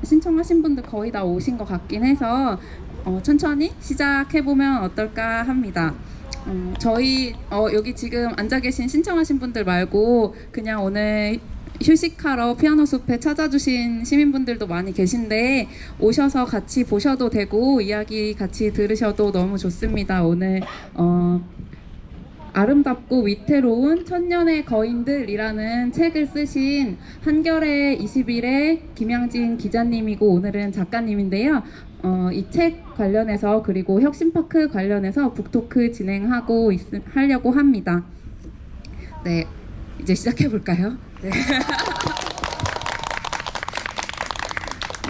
신청하신 분들 거의 다 오신 것 같긴 해서 천천히 시작해보면 어떨까 합니다. 저희 여기 지금 앉아 계신 신청하신 분들 말고 그냥 오늘 휴식하러 피아노 숲에 찾아주신 시민분들도 많이 계신데 오셔서 같이 보셔도 되고 이야기 같이 들으셔도 너무 좋습니다. 오늘 아름답고 위태로운 천년의 거인들이라는 책을 쓰신 한겨레 21의 김양진 기자님이고 오늘은 작가님인데요. 이 책 관련해서 그리고 혁신파크 관련해서 북토크 하려고 합니다. 네, 이제 시작해 볼까요? 네.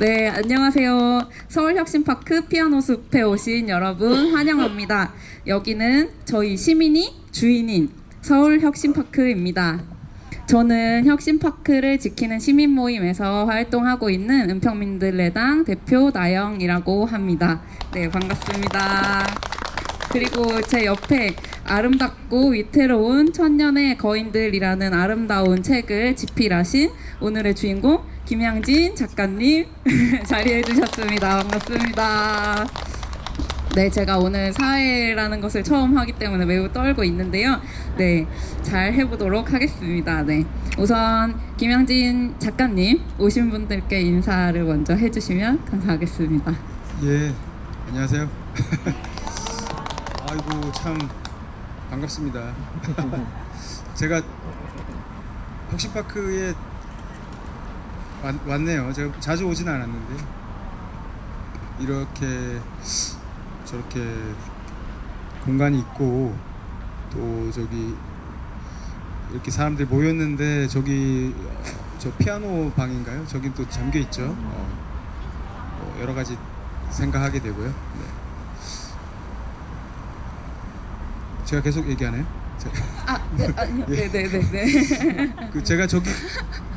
네, 안녕하세요. 서울혁신파크 피아노 숲에 오신 여러분 환영합니다. 여기는 저희 시민이 주인인 서울혁신파크입니다. 저는 혁신파크를 지키는 시민 모임에서 활동하고 있는 은평민들레당 대표 나영이라고 합니다. 네, 반갑습니다. 그리고 제 옆에 아름답고 위태로운 천년의 거인들이라는 아름다운 책을 집필하신 오늘의 주인공 김양진 작가님 자리해 주셨습니다. 반갑습니다. 네, 제가 오늘 사회라는 것을 처음 하기 때문에 매우 떨고 있는데요. 네, 잘 해보도록 하겠습니다. 네, 우선 김양진 작가님 오신 분들께 인사를 먼저 해주시면 감사하겠습니다. 예, 안녕하세요. 아이고 참 반갑습니다. 제가 혁신파크에 왔네요. 제가 자주 오진 않았는데 이렇게 저렇게 공간이 있고 또 저기 이렇게 사람들이 모였는데 저기 저 피아노 방인가요? 저긴 또 잠겨 있죠. 여러 가지 생각하게 되고요. 네. 제가 계속 얘기하네요. 네네네. 그 제가 저기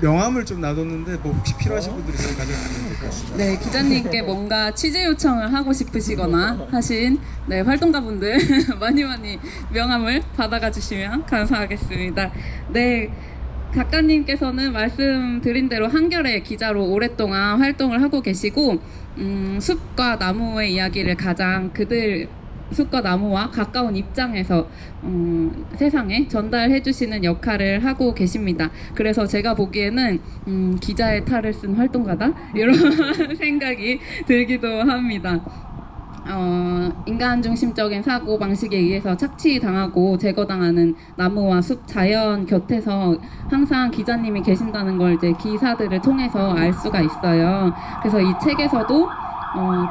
명함을 좀 놔뒀는데 뭐 혹시 필요하신 분들 있으면 가져가면 될 것 같습니다. 네, 기자님께 뭔가 취재 요청을 하고 싶으시거나 하신 활동가분들 많이 명함을 받아가 주시면 감사하겠습니다. 네, 작가님께서는 말씀드린 대로 한겨레 기자로 오랫동안 활동을 하고 계시고 숲과 나무의 이야기를 가장 숲과 나무와 가까운 입장에서 세상에 전달해 주시는 역할을 하고 계십니다. 그래서 제가 보기에는 기자의 탈을 쓴 활동가다 이런 생각이 들기도 합니다. 인간 중심적인 사고 방식에 의해서 착취당하고 제거당하는 나무와 숲 자연 곁에서 항상 기자님이 계신다는 걸 이제 기사들을 통해서 알 수가 있어요. 그래서 이 책에서도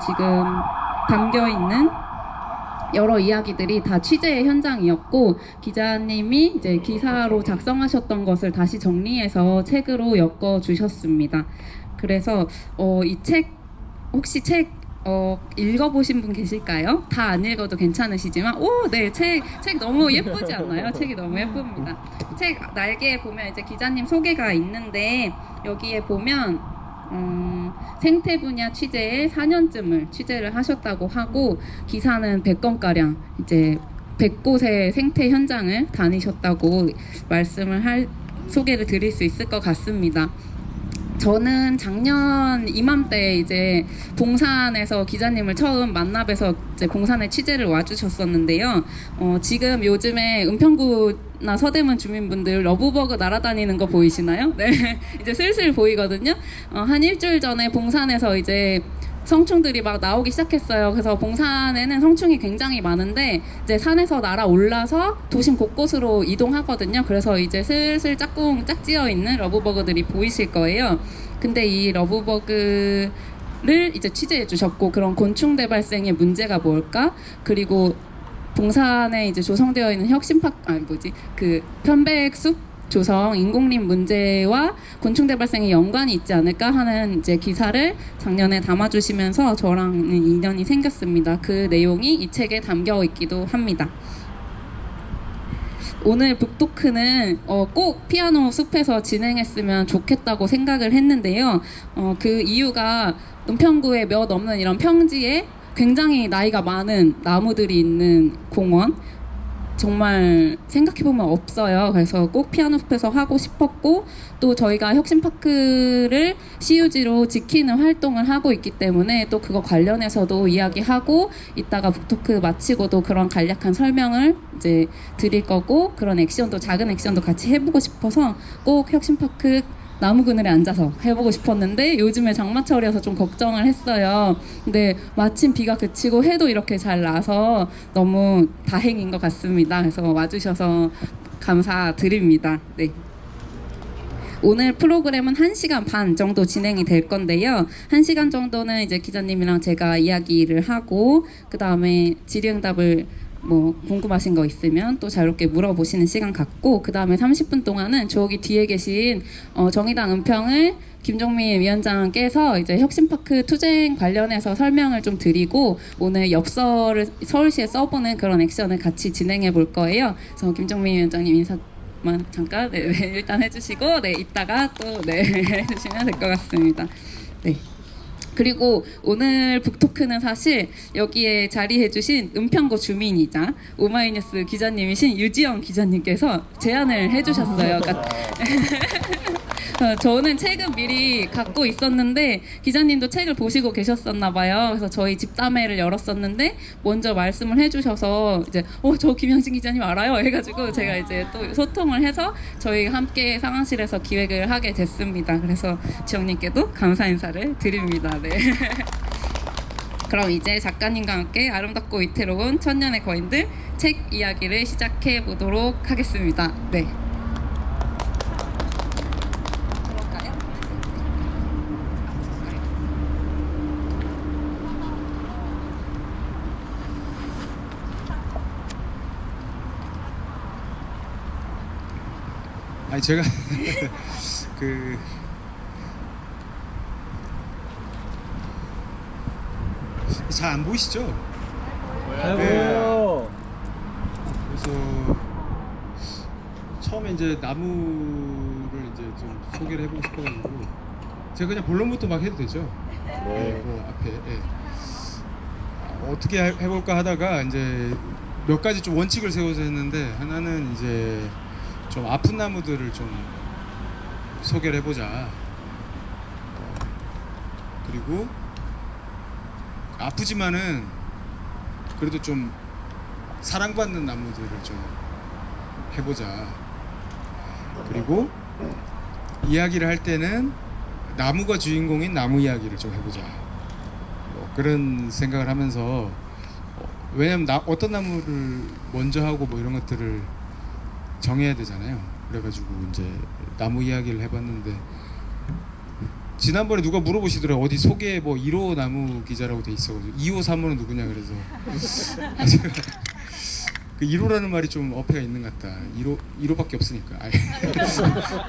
지금 담겨 있는 여러 이야기들이 다 취재의 현장이었고 기자님이 이제 기사로 작성하셨던 것을 다시 정리해서 책으로 엮어 주셨습니다. 그래서 이 책 혹시 책 읽어보신 분 계실까요? 다 안 읽어도 괜찮으시지만 네, 책 너무 예쁘지 않나요? 책이 너무 예쁩니다. 책 날개에 보면 이제 기자님 소개가 있는데 여기에 보면 생태 분야 취재에 4년쯤을 취재를 하셨다고 하고 기사는 100건가량 이제 100곳의 생태 현장을 다니셨다고 소개를 드릴 수 있을 것 같습니다. 저는 작년 이맘때 이제 봉산에서 기자님을 처음 만나 뵈서 이제 봉산에 취재를 와주셨었는데요. 지금 요즘에 은평구나 서대문 주민분들 러브버그 날아다니는 거 보이시나요? 네, 이제 슬슬 보이거든요. 한 일주일 전에 봉산에서 이제 성충들이 막 나오기 시작했어요. 그래서 봉산에는 성충이 굉장히 많은데 이제 산에서 날아올라서 도심 곳곳으로 이동하거든요. 그래서 이제 슬슬 짝지어 있는 러브버그들이 보이실 거예요. 근데 이 러브버그를 이제 취재해 주셨고 그런 곤충 대발생의 문제가 뭘까? 그리고 봉산에 이제 조성되어 있는 그 편백숲 조성 인공림 문제와 곤충 대발생의 연관이 있지 않을까 하는 이제 기사를 작년에 담아주시면서 저랑은 인연이 생겼습니다. 그 내용이 이 책에 담겨 있기도 합니다. 오늘 북토크는 꼭 피아노 숲에서 진행했으면 좋겠다고 생각을 했는데요. 그 이유가 은평구의 몇 없는 이런 평지에 굉장히 나이가 많은 나무들이 있는 공원 정말 생각해보면 없어요. 그래서 꼭 피아노숲에서 하고 싶었고, 또 저희가 혁신파크를 CUG로 지키는 활동을 하고 있기 때문에 또 그거 관련해서도 이야기하고, 이따가 북토크 마치고도 그런 간략한 설명을 이제 드릴 거고, 그런 액션도, 작은 액션도 같이 해보고 싶어서 꼭 혁신파크 나무 그늘에 앉아서 해보고 싶었는데, 요즘에 장마철이어서 좀 걱정을 했어요. 근데 마침 비가 그치고 해도 이렇게 잘 나서 너무 다행인 것 같습니다. 그래서 와주셔서 감사드립니다. 네. 오늘 프로그램은 1시간 반 정도 진행이 될 건데요. 1시간 정도는 이제 기자님이랑 제가 이야기를 하고, 그 다음에 질의응답을 뭐 궁금하신 거 있으면 또 자유롭게 물어보시는 시간 갖고, 그 다음에 30분 동안은 저기 뒤에 계신 정의당 은평을 김종민 위원장께서 이제 혁신파크 투쟁 관련해서 설명을 좀 드리고, 오늘 엽서를 서울시에 써보는 그런 액션을 같이 진행해 볼 거예요. 그래서 김종민 위원장님 인사만 잠깐 네, 일단 해주시고, 네, 이따가 또 네, 해주시면 될 것 같습니다. 네. 그리고 오늘 북토크는 사실 여기에 자리해주신 은평구 주민이자 오마이뉴스 기자님이신 유지영 기자님께서 제안을 해주셨어요. 그러니까 저는 책은 미리 갖고 있었는데 기자님도 책을 보시고 계셨었나 봐요. 그래서 저희 집담회를 열었었는데 먼저 말씀을 해주셔서 이제 저 김영진 기자님 알아요? 해가지고 제가 이제 또 소통을 해서 저희 함께 상황실에서 기획을 하게 됐습니다. 그래서 지영님께도 감사 인사를 드립니다. 네. 그럼 이제 작가님과 함께 아름답고 위태로운 천년의 거인들 책 이야기를 시작해 보도록 하겠습니다. 네. 아니 제가 잘 안 보이시죠? 잘 네. 보여요. 그래서 처음에 이제 나무를 이제 좀 소개를 해보고 싶어가지고 제가 그냥 본론부터 막 해도 되죠? 네. 앞에 어떻게 해볼까 하다가 이제 몇 가지 좀 원칙을 세워서 했는데, 하나는 이제 좀 아픈 나무들을 좀 소개를 해보자. 그리고 아프지만은 그래도 좀 사랑받는 나무들을 좀 해보자. 그리고 이야기를 할 때는 나무가 주인공인 나무 이야기를 좀 해보자. 그런 생각을 하면서, 왜냐면 어떤 나무를 먼저 하고 뭐 이런 것들을 정해야 되잖아요. 그래가지고 이제 나무 이야기를 해봤는데, 지난번에 누가 물어보시더라고. 어디 소개 뭐 1호 나무 기자라고 돼 있어가지고 2호 3호는 누구냐 그래서 그 1호라는 말이 좀 어폐가 있는 것 같다. 1호밖에 없으니까.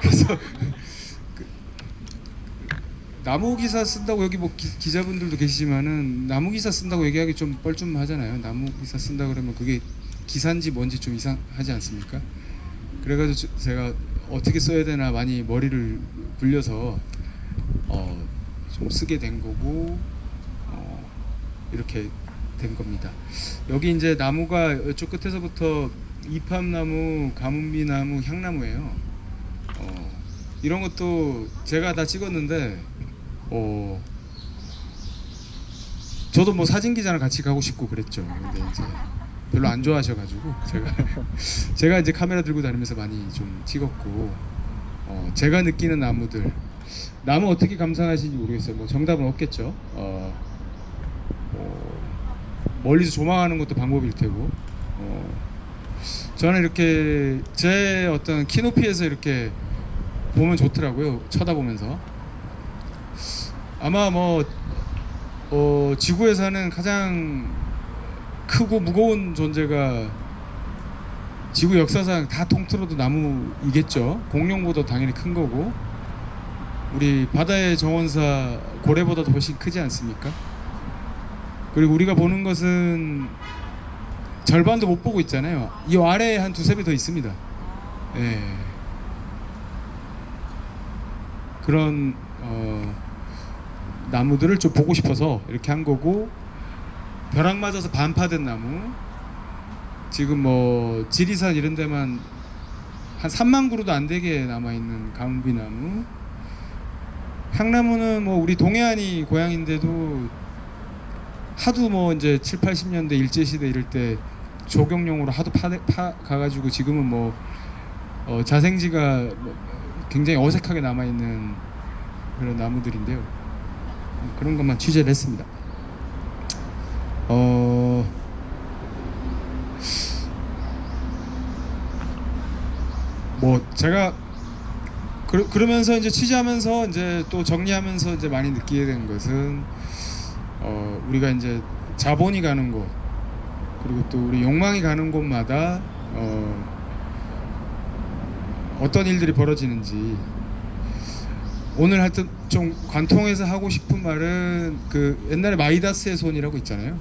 그래서 나무 기사 쓴다고, 여기 뭐 기자분들도 계시지만은 나무 기사 쓴다고 얘기하기 좀 뻘쭘하잖아요. 나무 기사 쓴다 그러면 그게 기사인지 뭔지 좀 이상하지 않습니까? 그래가지고 제가 어떻게 써야 되나 많이 머리를 굴려서 좀 쓰게 된 거고, 이렇게 된 겁니다. 여기 이제 나무가 이쪽 끝에서부터 이팝나무, 가문비나무, 향나무예요. 이런 것도 제가 다 찍었는데, 저도 뭐 사진 기자랑 같이 가고 싶고 그랬죠. 근데 이제 별로 안 좋아하셔가지고 제가 이제 카메라 들고 다니면서 많이 좀 찍었고, 제가 느끼는 나무들, 나무 어떻게 감상하시는지 모르겠어요. 뭐 정답은 없겠죠. 멀리서 조망하는 것도 방법일 테고, 저는 이렇게 제 어떤 키높이에서 이렇게 보면 좋더라고요. 쳐다보면서. 아마 뭐 지구에 사는 가장 크고 무거운 존재가 지구 역사상 다 통틀어도 나무이겠죠. 공룡보다 당연히 큰 거고, 우리 바다의 정원사 고래보다도 훨씬 크지 않습니까? 그리고 우리가 보는 것은 절반도 못 보고 있잖아요. 이 아래에 한 두세 배 더 있습니다. 예. 그런 나무들을 좀 보고 싶어서 이렇게 한 거고, 벼락 맞아서 반파된 나무, 지금 뭐 지리산 이런 데만 한 3만 그루도 안 되게 남아 있는 가뭄비나무. 향나무는 뭐 우리 동해안이 고향인데도 하도 뭐 이제 7, 80년대 일제시대 이럴 때 조경용으로 하도 가가지고 지금은 뭐 자생지가 뭐 굉장히 어색하게 남아있는 그런 나무들인데요. 그런 것만 취재를 했습니다. 뭐 제가 그러면서 이제 취재하면서 이제 또 정리하면서 이제 많이 느끼게 된 것은 우리가 이제 자본이 가는 곳 그리고 또 우리 욕망이 가는 곳마다 어떤 일들이 벌어지는지 오늘 하여튼 좀 관통해서 하고 싶은 말은 그 옛날에 마이다스의 손이라고 있잖아요.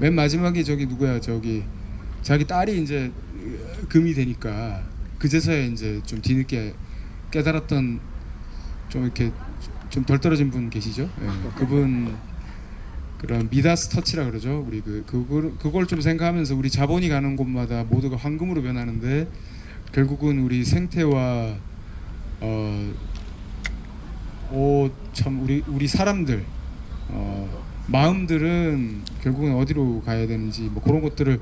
맨 마지막에 저기 누구야 저기 자기 딸이 이제 금이 되니까 그제서야 이제 좀 뒤늦게 깨달았던 좀 이렇게 좀 덜 떨어진 분 계시죠? 예, 그분 그런 미다스 터치라 그러죠. 우리 그걸 좀 생각하면서 우리 자본이 가는 곳마다 모두가 황금으로 변하는데 결국은 우리 생태와 참 우리 사람들 마음들은 결국은 어디로 가야 되는지 뭐 그런 것들을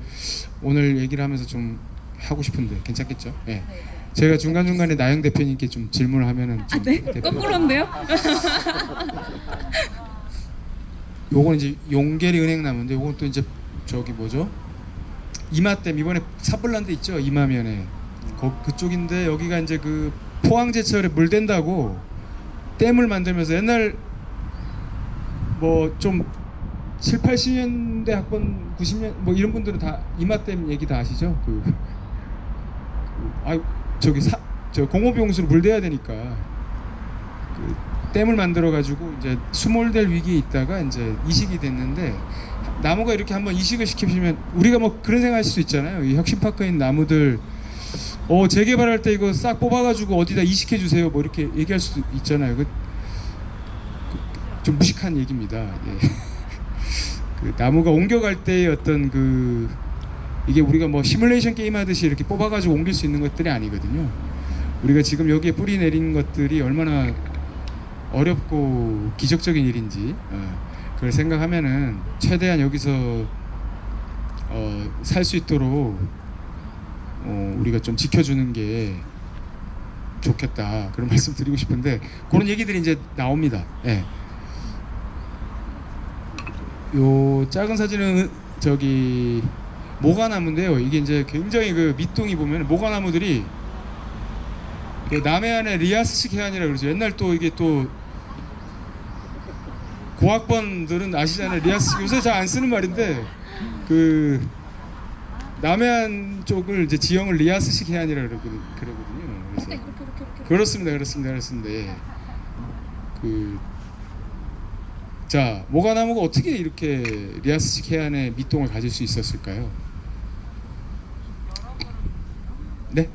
오늘 얘기를 하면서 좀 하고 싶은데 괜찮겠죠? 예. 제가 중간중간에 나영 대표님께 좀 질문을 하면은 좀 네? 거꾸로인데요? 요건 이제 용계리 은행나무인데 요건 또 이제 저기 뭐죠? 이마댐 이번에 삽불난 데 있죠? 이마면에 그쪽인데 여기가 이제 그 포항제철에 물 댄다고 댐을 만들면서 옛날 뭐 좀 7, 80년대 학번 90년 뭐 이런 분들은 다 이마댐 얘기 다 아시죠? 저기 저 공업용수로 물 대야 되니까 그 댐을 만들어 가지고 이제 수몰될 위기에 있다가 이제 이식이 됐는데 나무가 이렇게 한번 이식을 시키시면 우리가 뭐 그런 생각할 수 있잖아요. 이 혁신파크에 있는 나무들 재개발할 때 이거 싹 뽑아가지고 어디다 이식해 주세요 뭐 이렇게 얘기할 수도 있잖아요. 좀 무식한 얘기입니다. 예. 그 나무가 옮겨갈 때의 어떤 이게 우리가 뭐 시뮬레이션 게임 하듯이 이렇게 뽑아가지고 옮길 수 있는 것들이 아니거든요. 우리가 지금 여기에 뿌리 내린 것들이 얼마나 어렵고 기적적인 일인지 그걸 생각하면은 최대한 여기서 살 수 있도록 우리가 좀 지켜주는 게 좋겠다 그런 말씀 드리고 싶은데 그런 얘기들이 이제 나옵니다. 예. 요 작은 사진은 저기 모가나무인데요. 이게 이제 굉장히 그 밑동이 보면 모가나무들이 그 남해안의 리아스식 해안이라 그러죠. 옛날 또 이게 또 고학번들은 아시잖아요. 리아스식 요새 잘 안 쓰는 말인데 그 남해안 쪽을 이제 지형을 리아스식 해안이라 그러거든요. 그래서 그렇습니다. 예. 자, 모가나무가 어떻게 이렇게 리아스식 해안의 밑동을 가질 수 있었을까요? 네?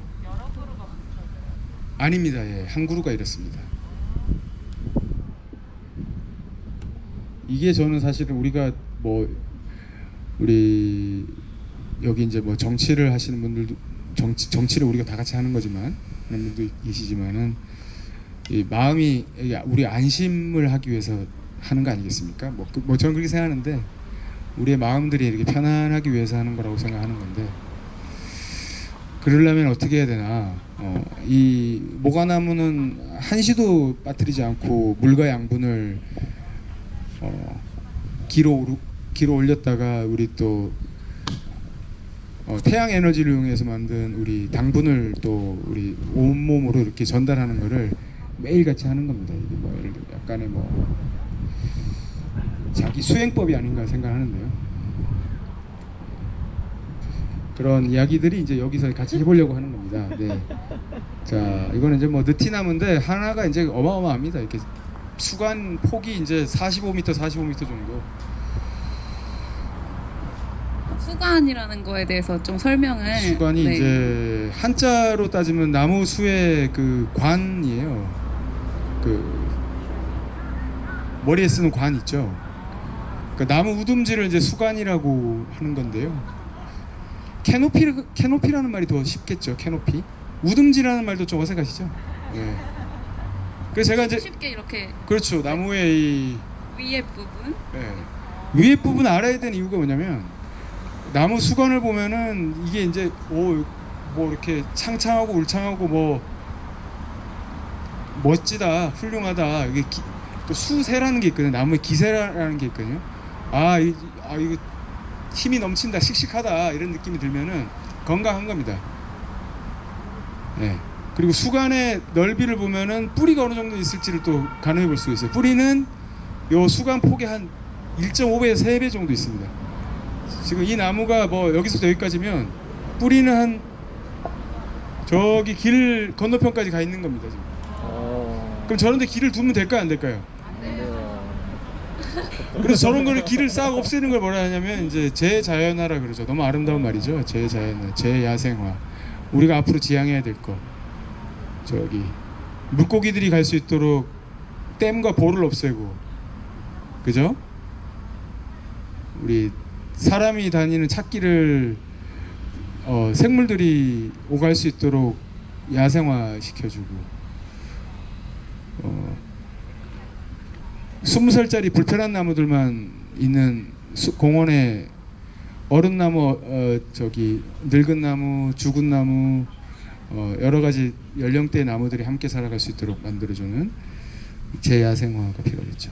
아닙니다. 예, 한 그루가 이렇습니다. 이게 저는 사실은 우리가 뭐 우리 여기 이제 뭐 정치를 하시는 분들도 정치를 우리가 다 같이 하는 거지만 그런 분도 계시지만은 이 마음이 우리 안심을 하기 위해서 하는 거 아니겠습니까? 뭐 저는 그렇게 생각하는데 우리의 마음들이 이렇게 편안하기 위해서 하는 거라고 생각하는 건데 그러려면 어떻게 해야 되나? 이 모가나무는 한시도 빠뜨리지 않고 물과 양분을 기로 올렸다가 우리 또 태양 에너지를 이용해서 만든 우리 당분을 또 우리 온몸으로 이렇게 전달하는 거를 매일 같이 하는 겁니다. 이게 뭐 예를 들어 약간의 뭐 자기 수행법이 아닌가 생각하는데요. 그런 이야기들이 이제 여기서 같이 해보려고 하는 겁니다. 네. 자, 이거는 이제 뭐 느티나무인데 하나가 이제 어마어마합니다. 이렇게 수관 폭이 이제 45m 정도. 수관이라는 거에 대해서 좀 설명을. 수관이 네. 이제 한자로 따지면 나무 수의 그 관이에요. 그 머리에 쓰는 관 있죠. 그 나무 우듬지를 이제 수관이라고 하는 건데요. 캐노피라는 말이 더 쉽겠죠. 캐노피. 우듬지라는 말도 좀 어색하시죠? 예. 그래서 제가 이제 쉽게 이렇게 그렇죠. 나무의 이 위에 부분. 예. 위에 부분 알아야 되는 이유가 뭐냐면 나무 수건을 보면은 이게 이제 뭐 이렇게 창창하고 울창하고 뭐 멋지다, 훌륭하다. 이게 또 수세라는 게 있거든요. 나무의 기세라는 게 있거든요. 이거 힘이 넘친다, 씩씩하다 이런 느낌이 들면은 건강한 겁니다. 네. 그리고 수간의 넓이를 보면은 뿌리가 어느 정도 있을지를 또 가늠해 볼 수 있어요. 뿌리는 요 수간 폭의 한 1.5배에서 3배 정도 있습니다. 지금 이 나무가 뭐 여기서부터 여기까지면 뿌리는 한 저기 길 건너편까지 가 있는 겁니다. 지금. 그럼 저런데 길을 두면 될까요, 안 될까요? 그래서 저런 거를 길을 싹 없애는 걸 뭐라 하냐면 이제 제자연화라 그러죠. 너무 아름다운 말이죠. 제자연화, 제야생화. 우리가 앞으로 지향해야 될 거. 저기 물고기들이 갈 수 있도록 댐과 보를 없애고, 그죠? 우리 사람이 다니는 찾기를 생물들이 오갈 수 있도록 야생화 시켜주고. 20살짜리 불편한 나무들만 있는 공원에 어른나무, 저기 늙은 나무, 죽은 나무, 여러 가지 연령대의 나무들이 함께 살아갈 수 있도록 만들어주는 제야생화가 필요하겠죠.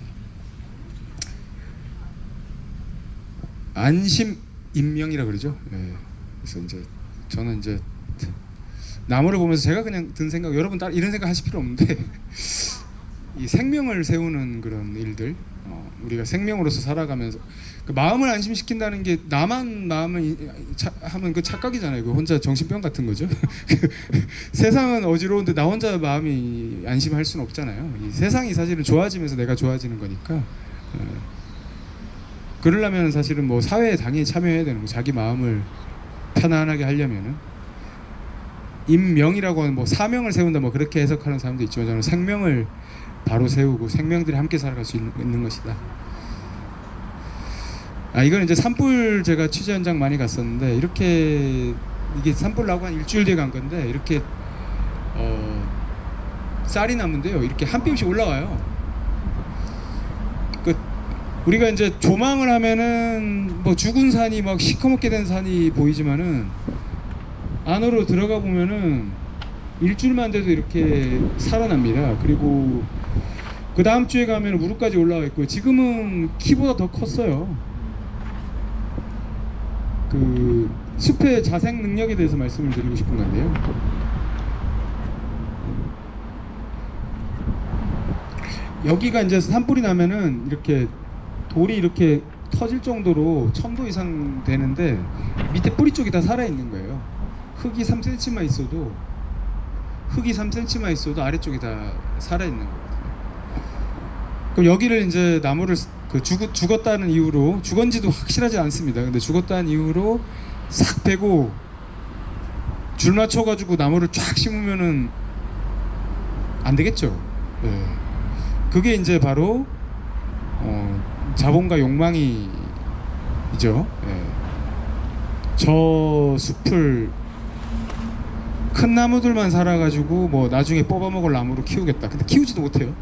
안심 인명이라 그러죠. 네. 그래서 이제 저는 이제 나무를 보면서 제가 그냥 든 생각, 여러분 따로 이런 생각 하실 필요 없는데 이 생명을 세우는 그런 일들, 우리가 생명으로서 살아가면서 그 마음을 안심시킨다는 게 나만 마음을 하면 그 착각이잖아요. 그 혼자 정신병 같은 거죠. 세상은 어지러운데 나 혼자 마음이 안심할 수는 없잖아요. 이 세상이 사실은 좋아지면서 내가 좋아지는 거니까. 그러려면 사실은 뭐 사회에 당연히 참여해야 되는 거. 자기 마음을 편안하게 하려면은. 인명이라고 하는 뭐 사명을 세운다 뭐 그렇게 해석하는 사람도 있지만 저는 생명을 바로 세우고 생명들이 함께 살아갈 수 있는 것이다. 이건 이제 산불 제가 취재 현장 많이 갔었는데 이렇게 이게 산불 나고 한 일주일 뒤에 간 건데 이렇게 쌀이 나무인데요. 이렇게 한 뼘씩 올라와요. 우리가 이제 조망을 하면은 뭐 죽은 산이 막 시커멓게 된 산이 보이지만은 안으로 들어가 보면은 일주일만 돼도 이렇게 살아납니다. 그리고 그 다음 주에 가면 무릎까지 올라와 있고요. 지금은 키보다 더 컸어요. 그 숲의 자생 능력에 대해서 말씀을 드리고 싶은 건데요. 여기가 이제 산불이 나면은 이렇게 돌이 이렇게 터질 정도로 1000도 이상 되는데 밑에 뿌리 쪽이 다 살아 있는 거예요. 흙이 3cm만 있어도 아래쪽이 다 살아 있는 거거든요. 그럼 여기를 이제 나무를 죽었다는 이유로, 죽은지도 확실하지 않습니다. 근데 죽었다는 이유로 싹 베고 줄 맞춰가지고 나무를 쫙 심으면은 안 되겠죠. 네. 그게 이제 바로 자본과 욕망이죠. 네. 저 숲을 큰 나무들만 살아가지고 뭐 나중에 뽑아먹을 나무로 키우겠다. 근데 키우지도 못해요.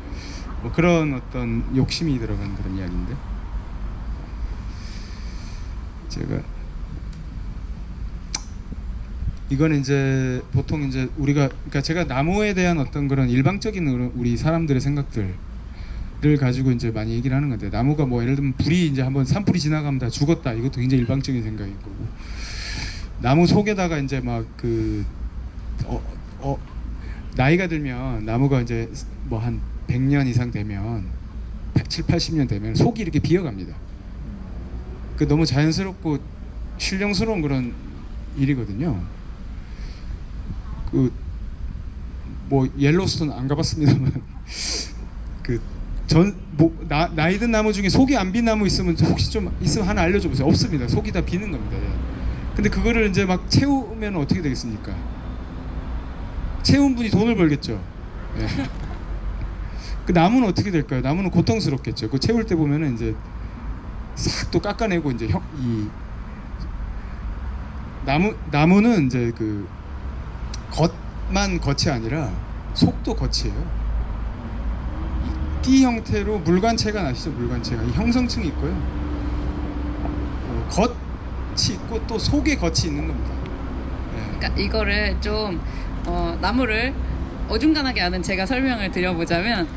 뭐 그런 어떤 욕심이 들어간 그런 이야기인데, 제가 이건 이제 보통 이제 우리가, 그러니까 제가 나무에 대한 어떤 그런 일방적인 우리 사람들의 생각들을 가지고 이제 많이 얘기를 하는 건데, 나무가 뭐 예를 들면 불이 이제 한번 산불이 지나가면 다 죽었다, 이것도 굉장히 일방적인 생각인 거고, 나무 속에다가 이제 막 나이가 들면 나무가 이제 뭐 한 100년 이상 되면 7, 80년 되면 속이 이렇게 비어갑니다. 그 너무 자연스럽고 신령스러운 그런 일이거든요. 그 뭐 옐로스톤 안 가봤습니다만 나이 든 나무 중에 속이 안 빈 나무 있으면 혹시 좀 있으면 하나 알려줘 보세요. 없습니다. 속이 다 비는 겁니다. 근데 그거를 이제 막 채우면 어떻게 되겠습니까? 채운 분이 돈을 벌겠죠. 네. 그 나무는 어떻게 될까요? 나무는 고통스럽겠죠. 그 채울 때 보면은 이제 싹 또 깎아내고 이제 나무는 이제 그 겉만 겉이 아니라 속도 겉이에요. 띠 형태로 물관체가 나시죠? 물관체가 이 형성층이 있고요. 겉이 있고 또 속에 겉이 있는 겁니다. 네. 그러니까 이거를 좀 나무를 어중간하게 아는 제가 설명을 드려보자면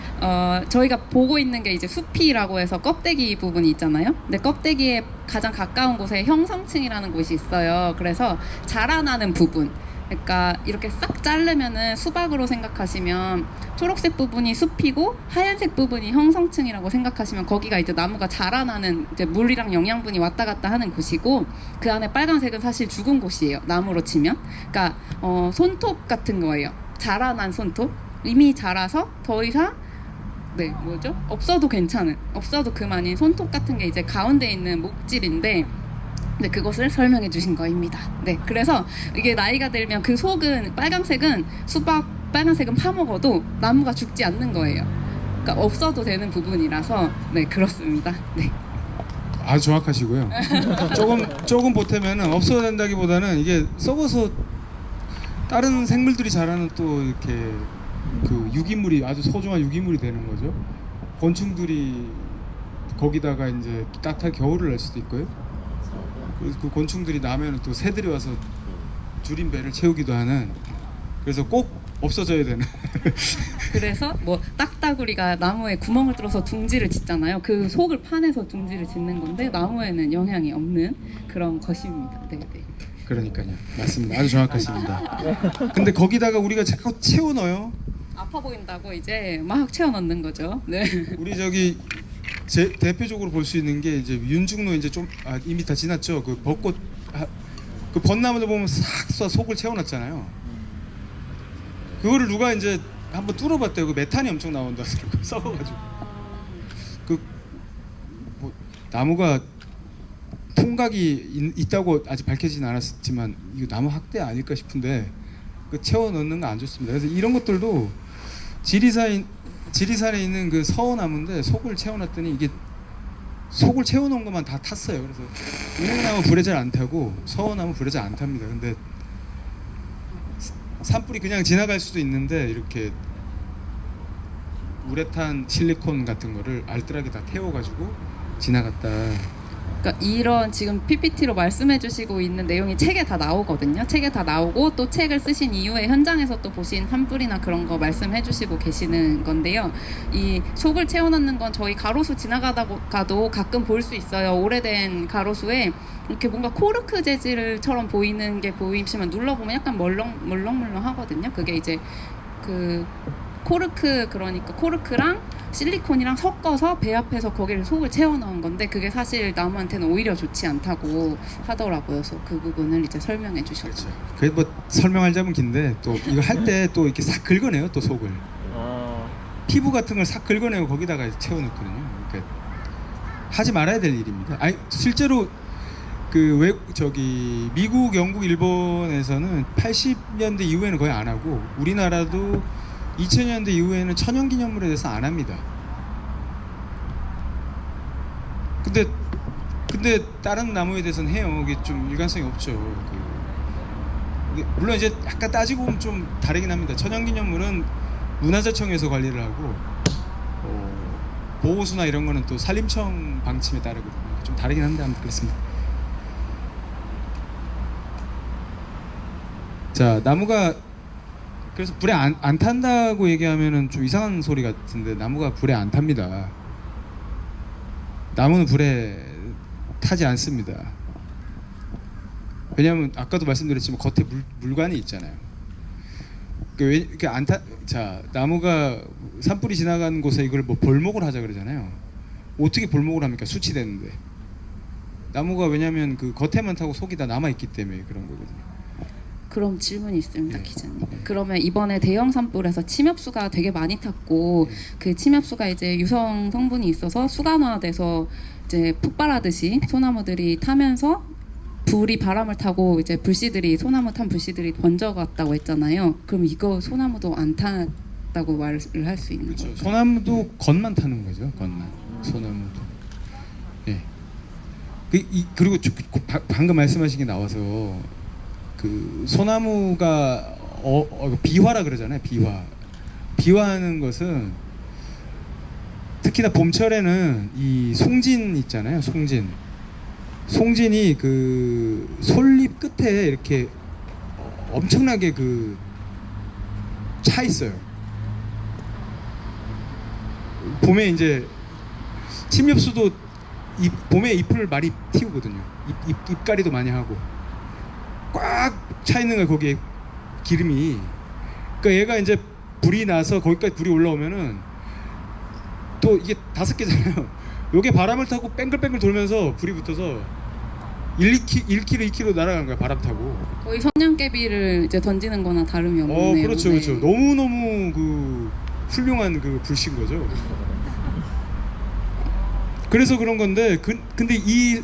저희가 보고 있는 게 이제 숲이라고 해서 껍데기 부분이 있잖아요. 근데 껍데기에 가장 가까운 곳에 형성층이라는 곳이 있어요. 그래서 자라나는 부분. 그러니까 이렇게 싹 자르면은 수박으로 생각하시면 초록색 부분이 숲이고 하얀색 부분이 형성층이라고 생각하시면 거기가 이제 나무가 자라나는 이제 물이랑 영양분이 왔다 갔다 하는 곳이고 그 안에 빨간색은 사실 죽은 곳이에요. 나무로 치면. 그러니까 손톱 같은 거예요. 자라난 손톱. 이미 자라서 더 이상 없어도 괜찮은, 없어도 그만인 손톱 같은 게 이제 가운데 있는 목질인데 네, 그것을 설명해 주신 거입니다. 네, 그래서 이게 나이가 들면 그 속은 빨간색은 수박 빨간색은 파먹어도 나무가 죽지 않는 거예요. 그러니까 없어도 되는 부분이라서 네 그렇습니다. 네. 아주 정확하시고요. 조금 보태면은 없어야 된다기보다는 이게 썩어서 다른 생물들이 자라는 또 이렇게 그 유기물이 아주 소중한 유기물이 되는 거죠. 곤충들이 거기다가 이제 따뜻하게 겨울을 날 수도 있고요. 그 곤충들이 나면 또 새들이 와서 줄인 배를 채우기도 하는 그래서 꼭 없어져야 되는 그래서 뭐 딱따구리가 나무에 구멍을 뚫어서 둥지를 짓잖아요. 그 속을 파내서 둥지를 짓는 건데 나무에는 영향이 없는 그런 것입니다. 네, 네. 그러니까요. 맞습니다. 아주 정확하십니다. 근데 거기다가 우리가 자꾸 채워 넣어요. 아파 보인다고 이제 막 채워 넣는 거죠. 네. 우리 저기 대표적으로 볼 수 있는 게 이제 윤중로 이제 좀 이미 다 지났죠. 그 벚꽃 그 벚나무들 보면 싹 쏴 속을 채워놨잖아요. 그거를 누가 이제 한번 뚫어봤대요. 그 메탄이 엄청 나온다. 썩어가지고 그 뭐 나무가 통각이 있다고 아직 밝혀지진 않았지만 이거 나무 학대 아닐까 싶은데 그 채워 넣는 거 안 좋습니다. 그래서 이런 것들도 지리산에 있는 그 서어나무인데 속을 채워놨더니 이게 속을 채워놓은 것만 다 탔어요. 그래서 은행나무 불에 잘 안 타고 서어나무 불에 잘 안 탑니다. 근데 산불이 그냥 지나갈 수도 있는데 이렇게 우레탄 실리콘 같은 거를 알뜰하게 다 태워가지고 지나갔다. 그러니까 이런 지금 PPT로 말씀해 주시고 있는 내용이 책에 다 나오거든요. 책에 다 나오고 또 책을 쓰신 이후에 현장에서 또 보신 산불이나 그런 거 말씀해 주시고 계시는 건데요. 이 속을 채워넣는 건 저희 가로수 지나가다가도 가끔 볼 수 있어요. 오래된 가로수에 이렇게 뭔가 코르크 재질처럼 보이는 게 보이시면 눌러보면 약간 멀렁멀렁 하거든요. 그게 이제 그 코르크 그러니까 코르크랑 실리콘이랑 섞어서 배 앞에서 거기를 속을 채워 넣은 건데 그게 사실 나무한테는 오히려 좋지 않다고 하더라고요. 그래서 그 부분을 이제 설명해 주셨죠. 그렇죠. 그게 뭐 설명하자면 긴데 또 이거 할 때 또 이렇게 싹 긁어내요. 또 속을 피부 같은 걸 싹 긁어내고 거기다가 채워 넣거든요. 그러니까 하지 말아야 될 일입니다. 아니 실제로 저기 미국, 영국, 일본에서는 80년대 이후에는 거의 안 하고 우리나라도 2000년대 이후에는 천연기념물에 대해서 안 합니다. 근데 다른 나무에 대해서는 해요. 이게 좀 일관성이 없죠. 물론 이제 약간 따지고 보면 좀 다르긴 합니다. 천연기념물은 문화재청에서 관리를 하고 보호수나 이런 거는 또 산림청 방침에 따르거든요. 좀 다르긴 한데 아무튼 그렇습니다. 자, 나무가 그래서 불에 안 탄다고 얘기하면은 좀 이상한 소리 같은데 나무가 불에 안 탑니다. 나무는 불에 타지 않습니다. 왜냐하면 아까도 말씀드렸지만 겉에 물관이 있잖아요. 자, 나무가 산불이 지나가는 곳에 이걸 뭐 벌목을 하자 그러잖아요. 어떻게 벌목을 합니까? 수치되는데. 나무가 왜냐하면 그 겉에만 타고 속이 다 남아 있기 때문에 그런 거거든요. 그럼 질문이 있습니다, 기자님. 그러면 이번에 대형 산불에서 침엽수가 되게 많이 탔고 그 침엽수가 이제 유성 성분이 있어서 수간화돼서 이제 폭발하듯이 소나무들이 타면서 불이 바람을 타고 이제 소나무 탄 불씨들이 번져갔다고 했잖아요. 그럼 이거 소나무도 안 탔다고 말을 할 수 있는 거죠? 소나무도 겉만 타는 거죠. 겉만. 소나무도. 예. 그리고 방금 말씀하신 게 나와서 그 소나무가 비화라 그러잖아요. 비화하는 것은 특히나 봄철에는 이 송진 있잖아요. 송진이 그 솔잎 끝에 이렇게 엄청나게 그 차 있어요. 봄에 이제 침엽수도 봄에 잎을 많이 틔우거든요. 잎가리도 많이 하고 꽉 차 있는 거예요. 거기에 기름이. 그러니까 얘가 이제 불이 나서 거기까지 불이 올라오면은 또 이게 5개잖아요. 요게 바람을 타고 뺑글뺑글 돌면서 불이 붙어서 1km, 2km 날아가는 거야. 바람 타고. 거의 성냥개비를 이제 던지는 거나 다름이 없네요. 그렇죠, 네. 그렇죠. 너무너무 그 훌륭한 그 불신 거죠. 그래서 그런 건데 근데 이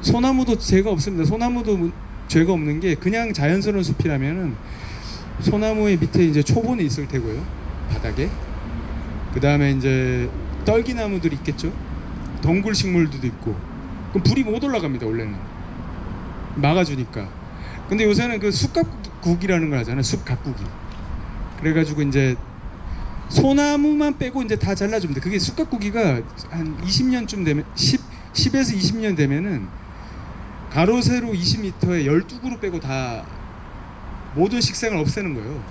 소나무도 죄가 없습니다. 소나무도 죄가 없는 게 그냥 자연스러운 숲이라면은 소나무의 밑에 이제 초본이 있을 테고요. 바닥에. 그다음에 이제 떨기나무들이 있겠죠. 덩굴 식물들도 있고. 그럼 불이 못 올라갑니다. 원래는. 막아주니까. 근데 요새는 그 숲가꾸기라는 걸 하잖아요. 숲가꾸기. 그래가지고 이제 소나무만 빼고 이제 다 잘라줍니다. 그게 숲가꾸기가 한 20년쯤 되면 10에서 20년 되면은 가로 세로 20m에 12그루 빼고 다 모든 식생을 없애는 거예요.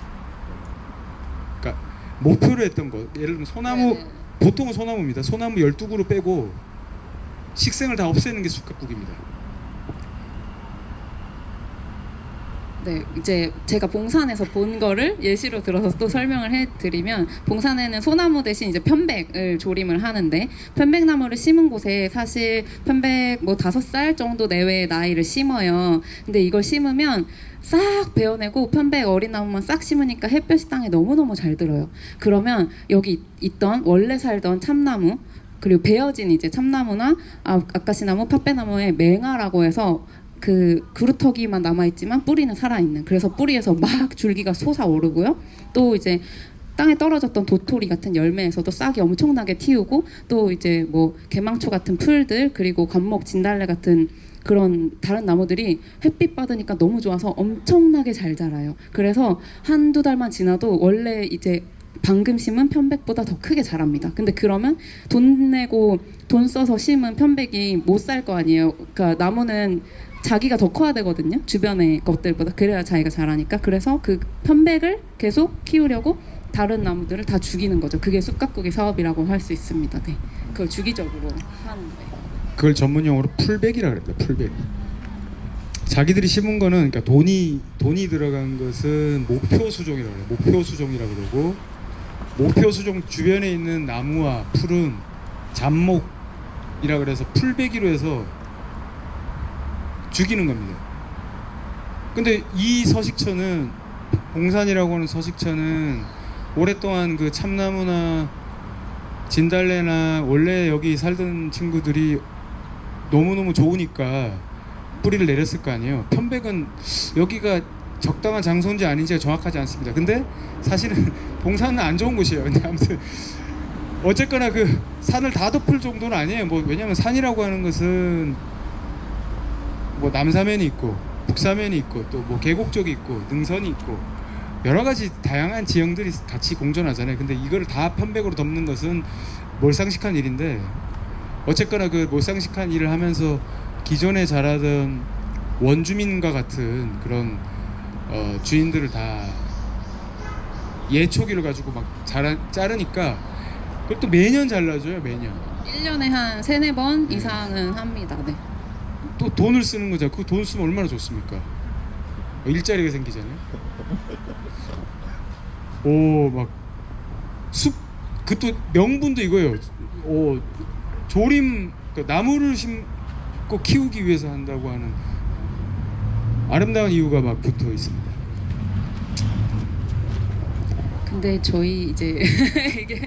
그러니까 목표로 했던 거. 예를 들면 소나무 네네. 보통은 소나무입니다. 소나무 12그루 빼고 식생을 다 없애는 게 숲가꾸기입니다. 네, 이제 제가 봉산에서 본 거를 예시로 들어서 또 설명을 해드리면 봉산에는 소나무 대신 이제 편백을 조림을 하는데 편백나무를 심은 곳에 사실 편백 뭐 5살 정도 내외의 나이를 심어요. 근데 이걸 심으면 싹 베어내고 편백 어린 나무만 싹 심으니까 햇볕이 땅에 너무너무 잘 들어요. 그러면 여기 있던 원래 살던 참나무 그리고 베어진 이제 참나무나 아까시나무, 팥배나무의 맹아라고 해서 그 그루터기만 남아있지만 뿌리는 살아있는, 그래서 뿌리에서 막 줄기가 솟아오르고요. 또 이제 땅에 떨어졌던 도토리 같은 열매에서도 싹이 엄청나게 틔우고, 또 이제 뭐 개망초 같은 풀들, 그리고 관목, 진달래 같은 그런 다른 나무들이 햇빛 받으니까 너무 좋아서 엄청나게 잘 자라요. 그래서 한두 달만 지나도 원래 이제 방금 심은 편백보다 더 크게 자랍니다. 근데 그러면 돈 내고 돈 써서 심은 편백이 못 살 거 아니에요. 그러니까 나무는 자기가 더 커야 되거든요. 주변의 것들보다. 그래야 자기가 자라니까. 그래서 그 편백을 계속 키우려고 다른 나무들을 다 죽이는 거죠. 그게 숲가꾸기 사업이라고 할 수 있습니다. 네. 그걸 주기적으로 하는데. 그걸 전문 용어로 풀백이라 그럽니다. 풀백. 자기들이 심은 거는 그러니까 돈이 들어간 것은 목표 수종이라고 해요. 목표 수종이라고 그러고, 목표 수종 주변에 있는 나무와 풀은 잡목이라 그래서 풀베기로 해서 죽이는 겁니다. 근데 이 서식처는, 봉산이라고 하는 서식처는 오랫동안 그 참나무나 진달래나 원래 여기 살던 친구들이 너무너무 좋으니까 뿌리를 내렸을 거 아니에요. 편백은 여기가 적당한 장소인지 아닌지가 정확하지 않습니다. 근데 사실은 봉산은 안 좋은 곳이에요. 근데 아무튼 어쨌거나 그 산을 다 덮을 정도는 아니에요. 뭐 왜냐면 산이라고 하는 것은 뭐 남사면이 있고 북사면이 있고 또 뭐 계곡 쪽이 있고 능선이 있고 여러 가지 다양한 지형들이 같이 공존하잖아요. 근데 이거를 다 편백으로 덮는 것은 몰상식한 일인데, 어쨌거나 그 몰상식한 일을 하면서 기존에 자라던 원주민과 같은 그런 주인들을 다 예초기를 가지고 막 자르니까 그걸 또 매년 잘라줘요. 매년 1년에 한 3-4번 이상은 합니다. 네. 또 돈을 쓰는 거죠. 그 돈 쓰면 얼마나 좋습니까? 일자리가 생기잖아요. 오, 막 숲, 그 또 명분도 이거예요. 오, 조림, 그러니까 나무를 심고 키우기 위해서 한다고 하는 아름다운 이유가 막 붙어 있습니다. 근데 저희 이제 이게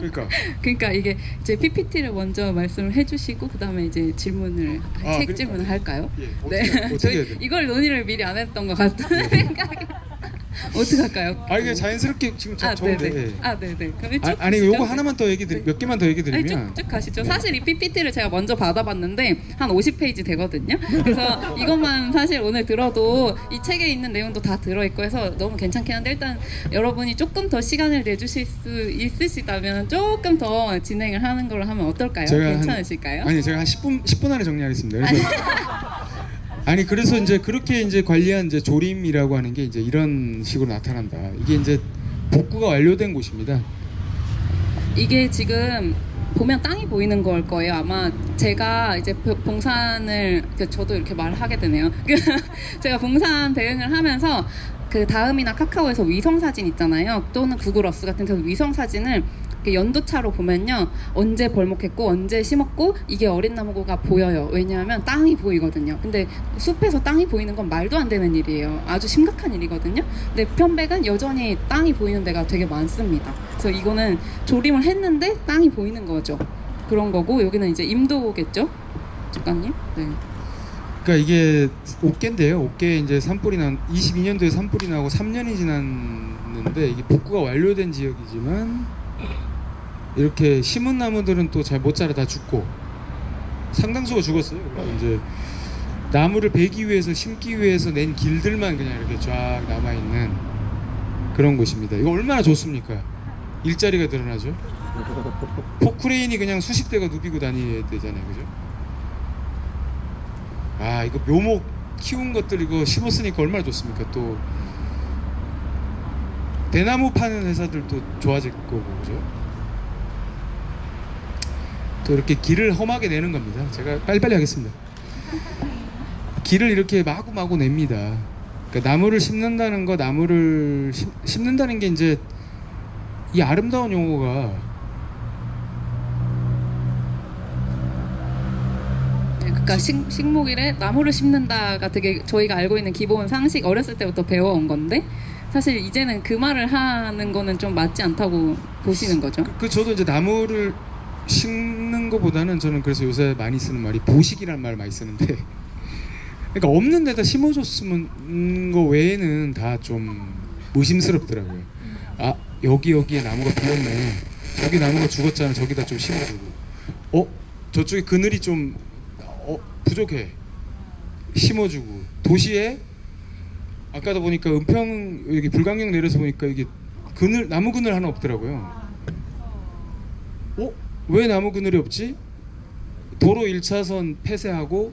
그러니까 이게 이제 PPT를 먼저 말씀을 해주시고 그 다음에 이제 질문을 책 질문을 할까요? 예, 네, 어떻게 저희 해야 돼요? 이걸 논의를 미리 안 했던 것 같다는 생각이. 어떡할까요? 아 이게 자연스럽게 지금 좋은데. 네네. 네네. 그럼 쭉 아니 가시죠. 요거 하나만 더 몇 개만 더 얘기 아니, 드리면 쭉 가시죠. 네. 사실 이 PPT를 제가 먼저 받아봤는데 한 50페이지 되거든요. 그래서 이것만 사실 오늘 들어도 이 책에 있는 내용도 다 들어있고 해서 너무 괜찮긴 한데 일단 여러분이 조금 더 시간을 내주실 수 있으시다면 조금 더 진행을 하는 걸로 하면 어떨까요? 괜찮으실까요? 아니 제가 한 10분 안에 정리하겠습니다. 그래서 아니 그래서 이제 그렇게 이제 관리한 이제 조림이라고 하는 게 이제 이런 식으로 나타난다. 이게 이제 복구가 완료된 곳입니다. 이게 지금 보면 땅이 보이는 걸 거예요. 아마 제가 이제 봉산을 저도 이렇게 말을 하게 되네요. 제가 봉산 대응을 하면서 그 다음이나 카카오에서 위성 사진 있잖아요. 또는 구글어스 같은 데서 위성 사진을 연도차로 보면요, 언제 벌목했고 언제 심었고 이게 어린 나무가 보여요. 왜냐하면 땅이 보이거든요. 근데 숲에서 땅이 보이는 건 말도 안 되는 일이에요. 아주 심각한 일이거든요. 근데 편백은 여전히 땅이 보이는 데가 되게 많습니다. 그래서 이거는 조림을 했는데 땅이 보이는 거죠. 그런 거고, 여기는 이제 임도겠죠, 작가님? 네. 그러니까 이게 옥계인데요. 옥계 이제 산불이 난 22년도에 산불이 나고 3년이 지났는데 이게 복구가 완료된 지역이지만 이렇게 심은 나무들은 또 잘 못 자라 다 죽고 상당수가 죽었어요. 그래서 이제 나무를 베기 위해서 심기 위해서 낸 길들만 그냥 이렇게 쫙 남아 있는 그런 곳입니다. 이거 얼마나 좋습니까? 일자리가 늘어나죠. 포크레인이 그냥 수십 대가 누비고 다녀야 되잖아요, 그죠? 아 이거 묘목 키운 것들 이거 심었으니까 얼마나 좋습니까? 또 대나무 파는 회사들도 좋아질 거고, 그죠? 또 이렇게 길을 험하게 내는 겁니다. 제가 빨리빨리 하겠습니다. 길을 이렇게 마구마구 냅니다. 그러니까 나무를 심는다는 거, 나무를 심는다는 게 이제 이 아름다운 용어가 그러니까 식목일에 나무를 심는다가 되게 저희가 알고 있는 기본 상식, 어렸을 때부터 배워온 건데 사실 이제는 그 말을 하는 거는 좀 맞지 않다고 보시는 거죠. 저도 이제 나무를 심는 거보다는 저는 그래서 요새 많이 쓰는 말이 보식이라는 말을 많이 쓰는데, 그러니까 없는 데다 심어줬으면 거 외에는 다 좀 의심스럽더라고요. 아 여기에 나무가 비었네, 저기 나무가 죽었잖아, 저기다 좀 심어주고, 저쪽에 그늘이 좀 부족해, 심어주고. 도시에 아까도 보니까 은평 여기 불광역 내려서 보니까 이게 나무 그늘 하나 없더라고요. 왜 나무 그늘이 없지? 도로 1차선 폐쇄하고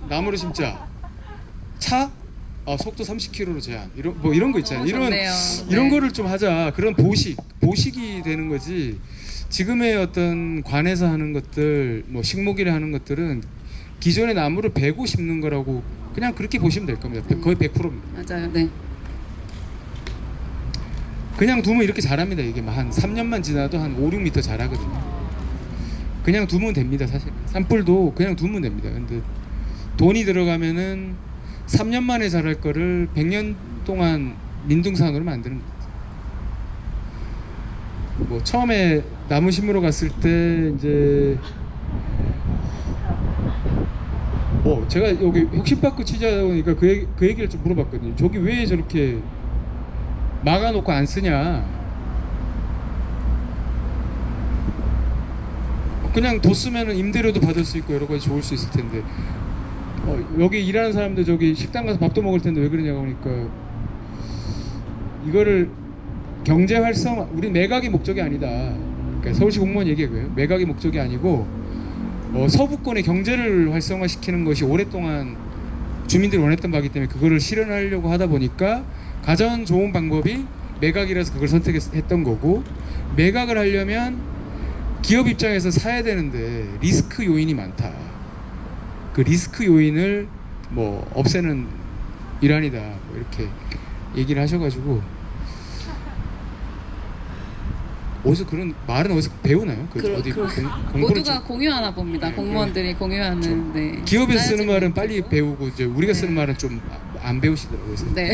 나무를 심자. 차? 속도 30km로 제한. 이런 거 있잖아요. 이런 거를 좀 하자. 그런 보식이 되는 거지. 지금의 어떤 관에서 하는 것들, 뭐 식목일에 하는 것들은 기존의 나무를 베고 심는 거라고 그냥 그렇게 보시면 될 겁니다. 거의 100%입니다. 맞아요. 네. 그냥 두면 이렇게 자랍니다. 이게 한 3년만 지나도 한 5, 6m 자라거든요. 그냥 두면 됩니다. 사실 산불도 그냥 두면 됩니다. 근데 돈이 들어가면은 3년 만에 자랄 거를 100년 동안 민둥산으로 만드는 거죠. 뭐 처음에 나무 심으러 갔을 때 이제 제가 여기 혁신파크 취재하다 보니까 그 얘기를 좀 물어봤거든요. 저기 왜 저렇게 막아놓고 안 쓰냐? 그냥 뒀으면 임대료도 받을 수 있고 여러 가지 좋을 수 있을 텐데, 여기 일하는 사람들 저기 식당 가서 밥도 먹을 텐데 왜 그러냐고 하니까, 이거를 경제 활성화, 우리 매각이 목적이 아니다. 그러니까 서울시 공무원 얘기고요. 매각이 목적이 아니고 서부권의 경제를 활성화시키는 것이 오랫동안 주민들이 원했던 바이기 때문에 그거를 실현하려고 하다 보니까 가장 좋은 방법이 매각이라서 그걸 선택했던 거고, 매각을 하려면 기업 입장에서 사야 되는데 리스크 요인이 많다. 그 리스크 요인을 없애는 일환이다, 이렇게 얘기를 하셔가지고, 어디서 그런 말은 어디서 배우나요? 어디 모두가 공유하나 봅니다. 공무원들이 공유하는. 네. 기업에서 쓰는 말은 빨리 배우고 이제 우리가 쓰는 말은 좀 안 배우시더라고요. 그래서 네.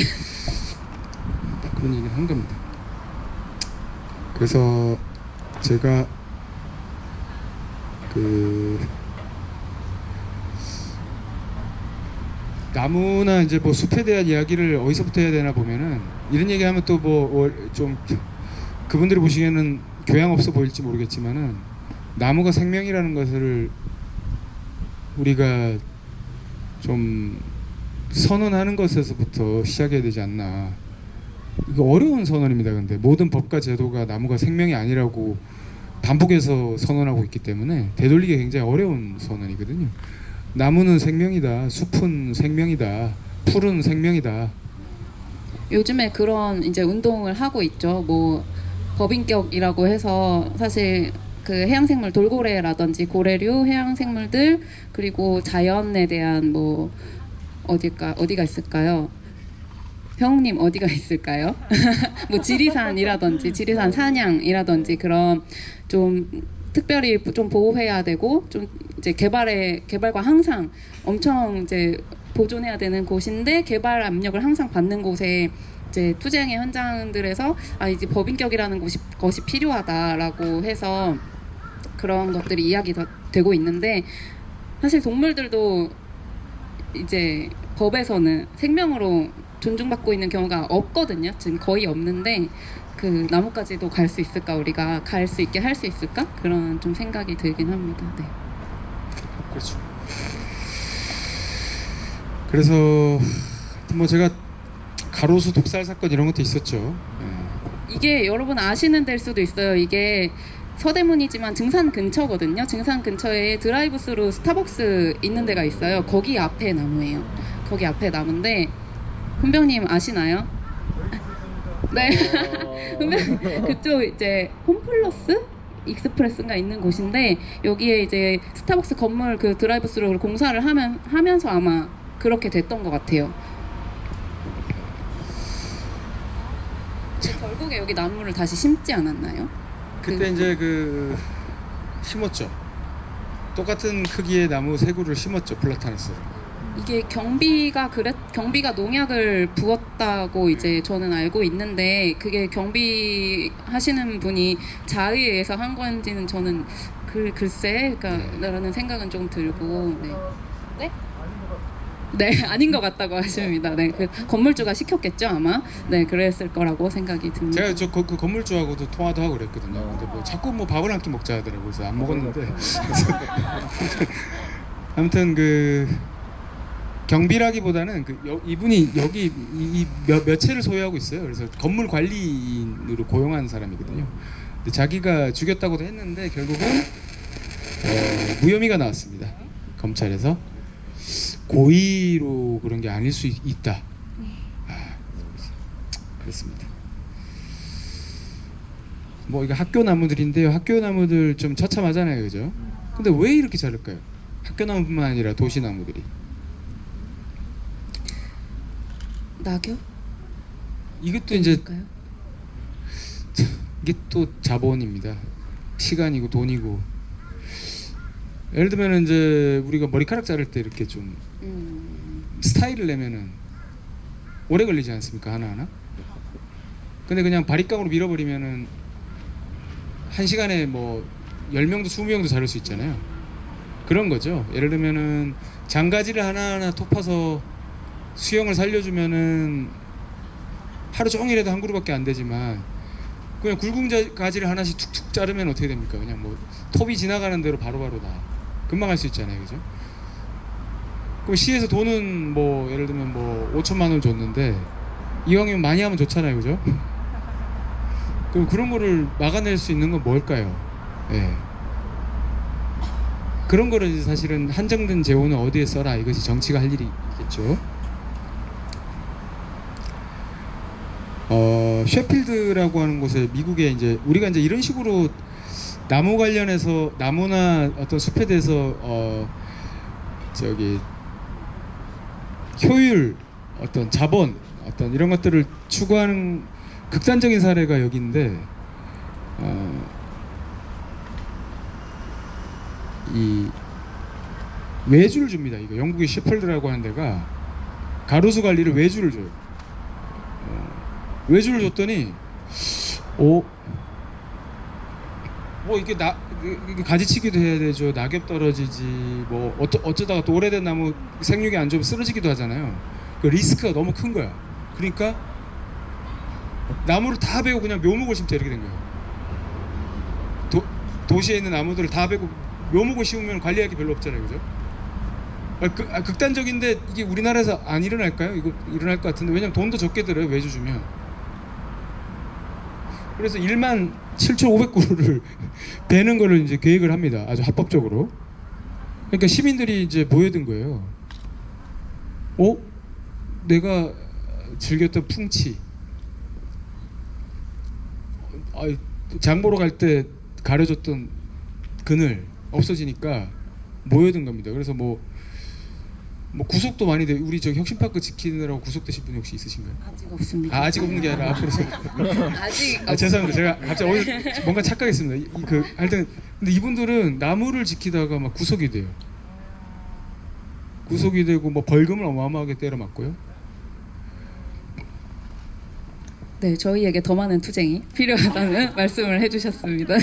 그런 얘기를 한 겁니다. 그래서 제가 나무나 이제 뭐 숲에 대한 이야기를 어디서부터 해야 되나 보면은 이런 얘기하면 또 뭐 좀 그분들이 보시기에는 교양 없어 보일지 모르겠지만은 나무가 생명이라는 것을 우리가 좀 선언하는 것에서부터 시작해야 되지 않나. 이거 어려운 선언입니다. 근데 모든 법과 제도가 나무가 생명이 아니라고 반복해서 선언하고 있기 때문에 되돌리기 굉장히 어려운 선언이거든요. 나무는 생명이다. 숲은 생명이다. 풀은 생명이다. 요즘에 그런 이제 운동을 하고 있죠. 뭐 법인격이라고 해서 사실 그 해양생물 돌고래라든지 고래류 해양생물들 그리고 자연에 대한 뭐 어디가 있을까요? 형님 어디가 있을까요? 뭐 지리산 사냥이라든지 그런 좀 특별히 좀 보호해야 되고 좀 이제 개발과 항상 엄청 이제 보존해야 되는 곳인데 개발 압력을 항상 받는 곳에 이제 투쟁의 현장들에서 이제 법인격이라는 것이 필요하다라고 해서 그런 것들이 되고 있는데 사실 동물들도 이제 법에서는 생명으로 존중받고 있는 경우가 없거든요. 지금 거의 없는데 그 나무까지도 갈 수 있을까 우리가 갈 수 있게 할 수 있을까 그런 좀 생각이 들긴 합니다. 네. 그렇죠. 그래서 뭐 제가 가로수 독살 사건 이런 것도 있었죠. 네. 이게 여러분 아시는 데일 수도 있어요. 이게 서대문이지만 증산 근처거든요. 증산 근처에 드라이브스루 스타벅스 있는 데가 있어요. 거기 앞에 나무예요. 거기 앞에 나무인데 훈병님 아시나요? 네. 훈병 그쪽 이제 홈플러스 익스프레스인가 있는 곳인데 여기에 이제 스타벅스 건물 그 드라이브스루를 공사를 하면서 아마 그렇게 됐던 것 같아요. 결국에 여기 나무를 다시 심지 않았나요? 그때 이제 그 심었죠. 똑같은 크기의 나무 세 그루를 심었죠. 플라타너스를. 이게 경비가 농약을 부었다고 이제 저는 알고 있는데 그게 경비 하시는 분이 자의해서 한 건지는 저는 글쎄 라는 생각은 좀 들고 네? 네, 아닌 것 같다고 하십니다. 네, 그 건물주가 시켰겠죠 아마. 네, 그랬을 거라고 생각이 듭니다. 제가 그 건물주하고도 통화도 하고 그랬거든요. 근데 뭐 자꾸 뭐 밥을 한 끼 먹자 하더라고요. 그래서 안 먹었는데. 아무튼 그 경비라기보다는 이분이 여기 몇 채를 소유하고 있어요. 그래서 건물 관리인으로 고용한 사람이거든요. 근데 자기가 죽였다고도 했는데 결국은 무혐의가 나왔습니다. 검찰에서 고의로 그런 게 아닐 수 있다. 그렇습니다. 뭐 이거 학교 나무들인데요. 학교 나무들 좀 처참하잖아요, 그죠? 근데 왜 이렇게 자를까요? 학교 나무뿐만 아니라 도시 나무들이. 낙엽? 이것도 이제 뭘까요? 이게 또 자본입니다. 시간이고 돈이고. 예를 들면 이제 우리가 머리카락 자를 때 이렇게 좀 스타일을 내면은 오래 걸리지 않습니까? 하나하나? 근데 그냥 바리깡으로 밀어버리면은 한 시간에 뭐 10명도 20명도 자를 수 있잖아요. 그런 거죠. 예를 들면은 장가지를 하나하나 톱파서 수영을 살려주면은 하루 종일해도 한 그루밖에 안 되지만 그냥 굵은 가지를 하나씩 툭툭 자르면 어떻게 됩니까? 그냥 뭐 톱이 지나가는 대로 바로바로 다 금방 할 수 있잖아요, 그죠? 그럼 시에서 돈은 뭐 예를 들면 뭐 5천만 원을 줬는데 이왕이면 많이 하면 좋잖아요, 그죠? 그럼 그런 거를 막아낼 수 있는 건 뭘까요? 예. 그런 거를 이제 사실은 한정된 재원을 어디에 써라, 이것이 정치가 할 일이 있겠죠. 셰필드라고 하는 곳에 미국에 이제 우리가 이제 이런 식으로 나무 관련해서 나무나 어떤 숲에 대해서 저기 효율, 어떤 자본, 어떤 이런 것들을 추구하는 극단적인 사례가 여기인데 이 외주를 줍니다. 이거 영국의 셰필드라고 하는 데가 가로수 관리를 외주를 줘요. 외주를 줬더니 뭐 이게 이게 가지치기도 해야 되죠. 낙엽 떨어지지. 뭐 어쩌다가 또 오래된 나무 생육이 안 좋으면 쓰러지기도 하잖아요. 그 리스크가 너무 큰 거야. 그러니까 나무를 다 베고 그냥 묘목을 심자 이렇게 된 거예요. 도시에 있는 나무들을 다 베고 묘목을 심으면 관리할 게 별로 없잖아요, 그죠? 극단적인데 이게 우리나라에서 안 일어날까요? 이거 일어날 것 같은데 왜냐면 돈도 적게 들어요, 외주 주면. 그래서 17,500그루를 베는 거를 이제 계획을 합니다. 아주 합법적으로. 그러니까 시민들이 이제 모여든 거예요. 내가 즐겼던 풍치. 장 보러 갈 때 가려줬던 그늘 없어지니까 모여든 겁니다. 그래서 뭐 구속도 많이 돼. 우리 저 혁신파크 지키느라고 구속되신 분 혹시 있으신가요? 아직 없습니다. 아직 없는 게 아니라 앞으로. 아직 죄송합니다. 제가 갑자기 뭔가 착각했습니다. 하여튼 근데 이분들은 나무를 지키다가 막 구속이 돼요. 구속이 되고 뭐 벌금을 어마어마하게 때려 맞고요. 네, 저희에게 더 많은 투쟁이 필요하다는 말씀을 해주셨습니다.